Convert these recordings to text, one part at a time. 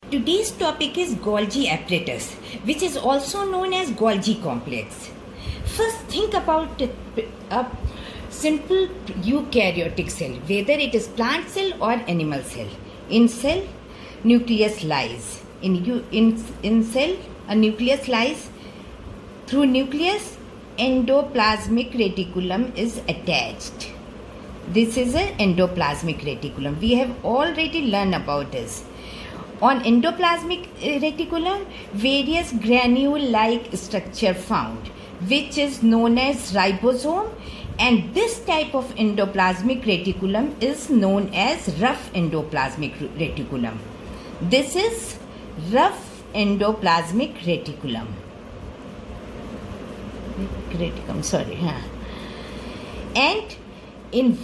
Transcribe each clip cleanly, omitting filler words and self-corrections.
Today's topic is Golgi apparatus, which is also known as Golgi complex. First, think about a simple eukaryotic cell, whether it is plant cell or animal cell. In cell, nucleus lies. In cell, a nucleus lies. Through nucleus, endoplasmic reticulum is attached. This is an endoplasmic reticulum. We have already learned about this. On endoplasmic reticulum, various granule-like structure found, which is known as ribosome, and this type of endoplasmic reticulum is known as rough endoplasmic reticulum. This is rough endoplasmic reticulum. And in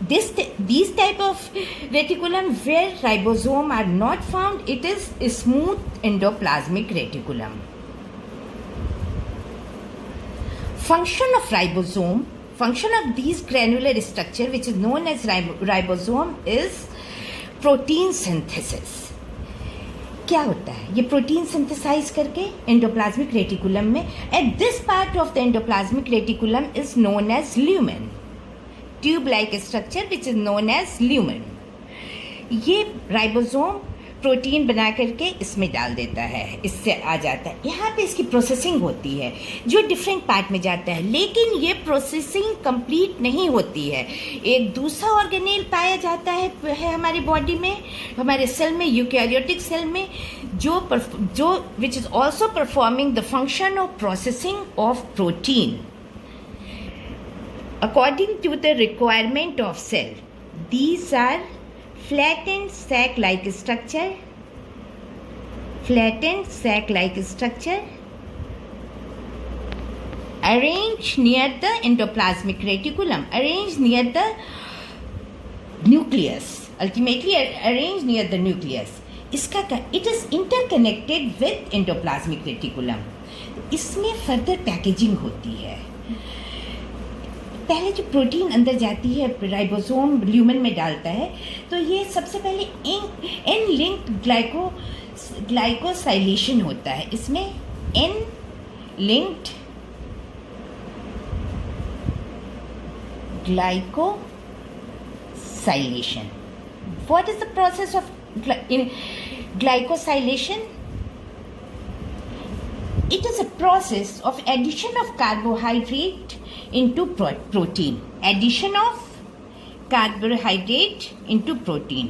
these type of reticulum where ribosome are not found, it is a smooth endoplasmic reticulum. Function of these granular structure, which is known as ribosome, is protein synthesis. क्या होता है? ये protein synthesize करके endoplasmic reticulum में, at this part of the endoplasmic reticulum is known as lumen, tube like structure which is known as lumen. ये ribosome protein बना करके इसमें डाल देता है, इससे आ जाता है। यहाँ पे इसकी प्रोसेसिंग होती है जो डिफरेंट पार्ट में जाता है, लेकिन ये प्रोसेसिंग कंप्लीट नहीं होती है। एक दूसरा ऑर्गेनेल पाया जाता है हमारी बॉडी में, हमारे सेल में, यूकैरियोटिक सेल में, जो which is also performing the function of processing of protein according to the requirement of cell. These are flattened sac-like structure, arranged near the endoplasmic reticulum, arranged near the nucleus, ultimately arranged near the nucleus. It is interconnected with endoplasmic reticulum. इसमें further packaging होती है। पहले जो protein अंदर जाती है, ribosome lumen में डालता है, तो ये सबसे पहले एन लिंक्ड ग्लाइकोसाइलेशन होता है। इसमें N linked glycosylation. What is the process of glycosylation? It is a process of addition of carbohydrate into protein. Addition of carbohydrate into protein.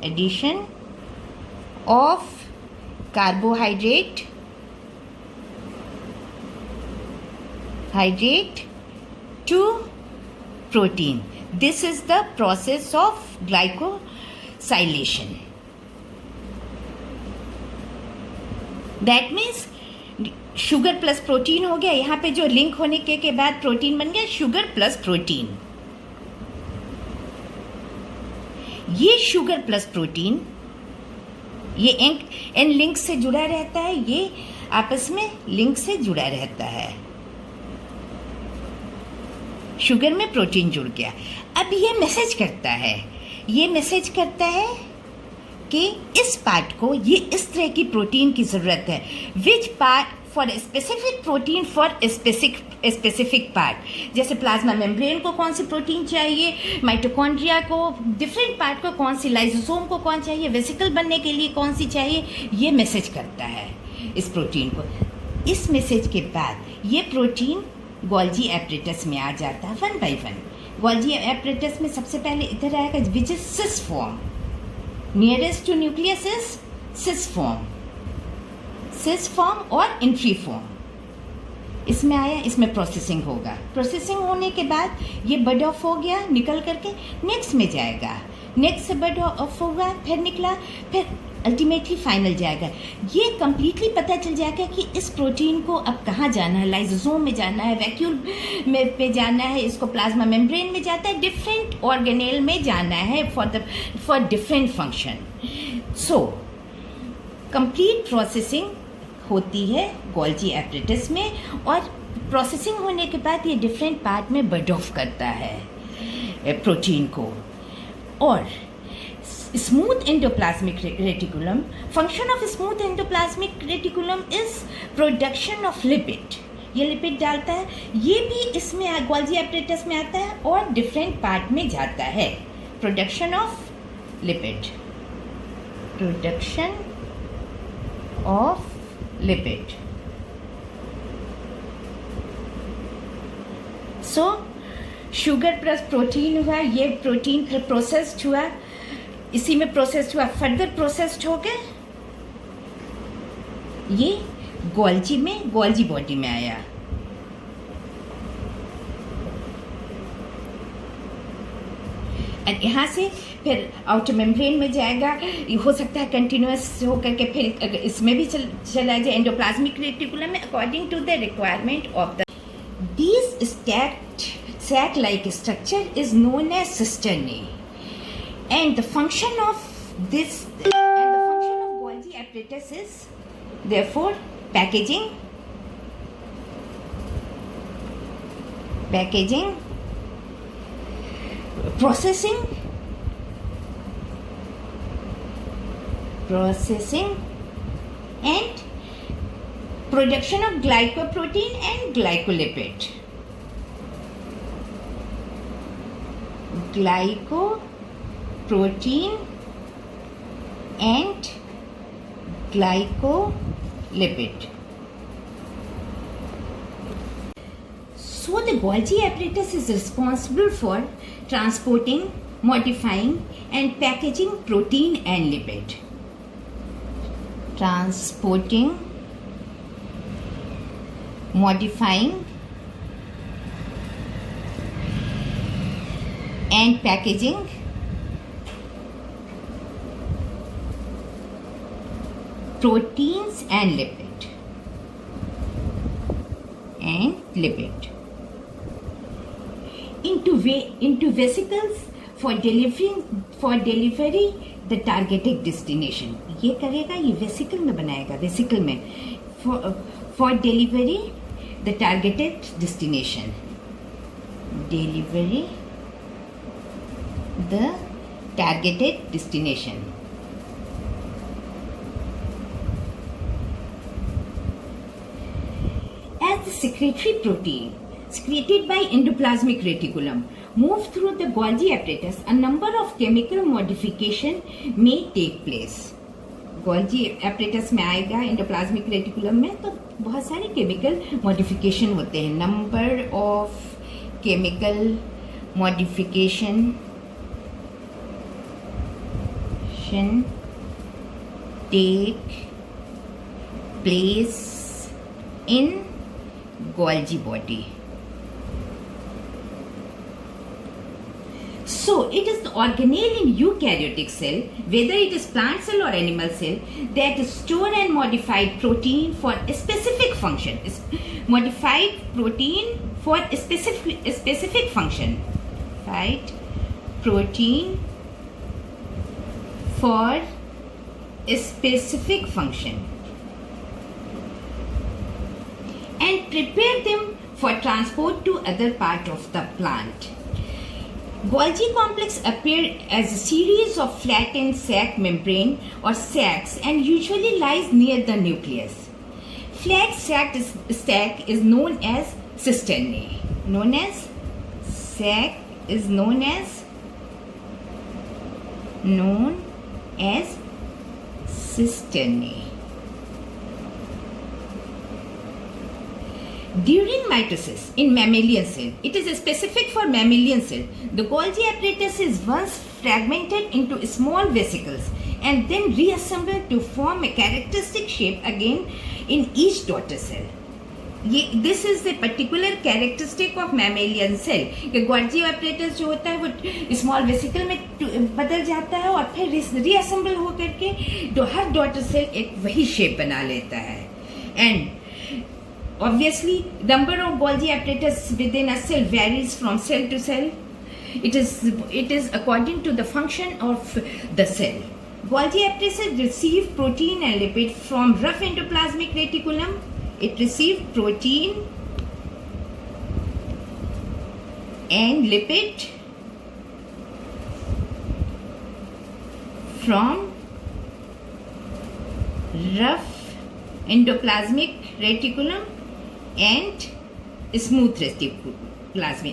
Addition of carbohydrate to protein. This is the process of glycosylation. That means sugar plus protein हो गया। यहाँ पे जो link होने के बाद protein बन गया, शुगर प्लस प्रोटीन। ये शुगर प्लस प्रोटीन, ये एन लिंक से जुड़ा रहता है, ये आपस में लिंक से जुड़ा रहता है। शुगर में प्रोटीन जुड़ गया। अब ये मैसेज करता है कि इस पार्ट को, ये इस तरह की प्रोटीन की जरूरत है, which part for specific protein for specific part. जैसे प्लाज्मा मेम्ब्रेन को कौन सी प्रोटीन चाहिए, माइटोकॉन्ड्रिया को, डिफरेंट पार्ट को कौन सी, लाइसोसोम को कौन चाहिए, वेसिकल बनने के लिए कौन सी चाहिए, ये मैसेज करता है इस प्रोटीन को। इस मैसेज के बाद ये प्रोटीन गोल्जी एपरेटस में आ जाता है one by one. Golgi apparatus में सबसे पहले इधर आएगा which is cis form, nearest to nucleus is cis form और इंट्री फॉर्म। इसमें आया, इसमें प्रोसेसिंग होगा। प्रोसेसिंग होने के बाद ये बड ऑफ हो गया, निकल करके नेक्स्ट में जाएगा, नेक्स्ट से बड ऑफ होगा, फिर निकला, फिर अल्टीमेटली फाइनल जाएगा। ये कंप्लीटली पता चल जाएगा कि इस प्रोटीन को अब कहाँ जाना है, लाइसोसोम में जाना है, वैक्यूल में पे जाना है, इसको प्लाज्मा मेम्ब्रेन में जाता है, डिफरेंट ऑर्गेनेल में जाना है for different function. So complete processing होती है गोल्जी एपरेटस में, और प्रोसेसिंग होने के बाद ये डिफरेंट पार्ट में बड ऑफ करता है प्रोटीन को। और smooth endoplasmic reticulum. Function of smooth endoplasmic reticulum is production of lipid. ये लिपिड डालता है, ये भी इसमें गोल्जी एपरेटस में आता है और डिफरेंट पार्ट में जाता है. Production of lipid, production of lipid. So sugar plus protein हुआ, ये प्रोटीन प्रोसेस्ड हुआ, इसी में प्रोसेस्ड हुआ, फर्दर प्रोसेस्ड हो गए, ये गोल्जी में, गोल्जी बॉडी में आया. और यहाँ से फिर आउटर मेम्ब्रेन में जाएगा, हो सकता है कंटिन्यूस होकर के फिर इसमें भी चला जाए एंडोप्लाज्मिक रेटिकुलम में, according to the requirement of the. This stacked sac-like structure is known as cisternae, and the function of Golgi apparatus is therefore packaging, processing and production of glycoprotein and glycolipid. Glycoprotein and glycolipid. So the Golgi apparatus is responsible for transporting, modifying and packaging protein and lipid. Transporting, modifying and packaging proteins and lipid into vesicles for delivery the targeted destination. ये करेगा, ये vesicle में बनाएगा, vesicle में for delivery the targeted destination, delivery the targeted destination. As the secretory protein secreted by endoplasmic reticulum move through the Golgi apparatus, a number of chemical modification may take place. Golgi apparatus में आएगा endoplasmic reticulum में, तो बहुत सारे chemical modification होते हैं. Number of chemical modification take place in Golgi body. So it is the organelle in eukaryotic cell, whether it is plant cell or animal cell, that store and modified protein for a specific function. Modified protein for a specific function. Right? Protein for a specific function and prepare them for transport to other part of the plant. Golgi complex appear as a series of flattened sac membrane or sacs and usually lies near the nucleus. Flat sac is known as cisternae. Known as cisternae. During mitosis in mammalian cell, it is specific for mammalian cell. The Golgi apparatus is once fragmented into small vesicles and then reassembled to form a characteristic shape again in each daughter cell. This is the particular characteristic of mammalian cell. कि Golgi apparatus जो होता है वो small vesicle में बदल जाता है और फिर reassemble हो करके हर daughter cell एक वही shape बना लेता है. And obviously, number of Golgi apparatus within a cell varies from cell to cell. It is according to the function of the cell. Golgi apparatus receive protein and lipid from rough endoplasmic reticulum. It received protein and lipid from rough endoplasmic reticulum and smooth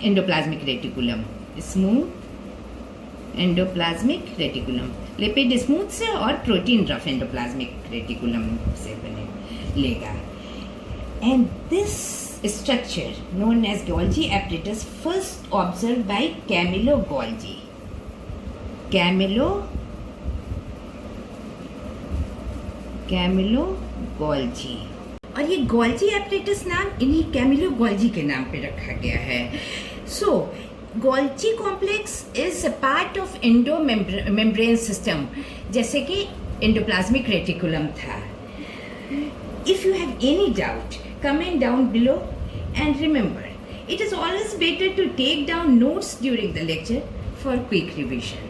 endoplasmic reticulum. Smooth endoplasmic reticulum. Lipid smooth से और protein rough endoplasmic reticulum से बने लेगा. And this structure known as Golgi apparatus first observed by Camillo Golgi. Camillo Golgi. और ये Golgi apparatus नाम इन्हीं Camillo Golgi के नाम पे रखा गया है. So Golgi complex is a part of endomembrane system, जैसे कि एंडोप्लाज्मिक रेटिकुलम था. If you have any doubt, comment down below, and remember, it is always better to take down notes during the lecture for quick revision.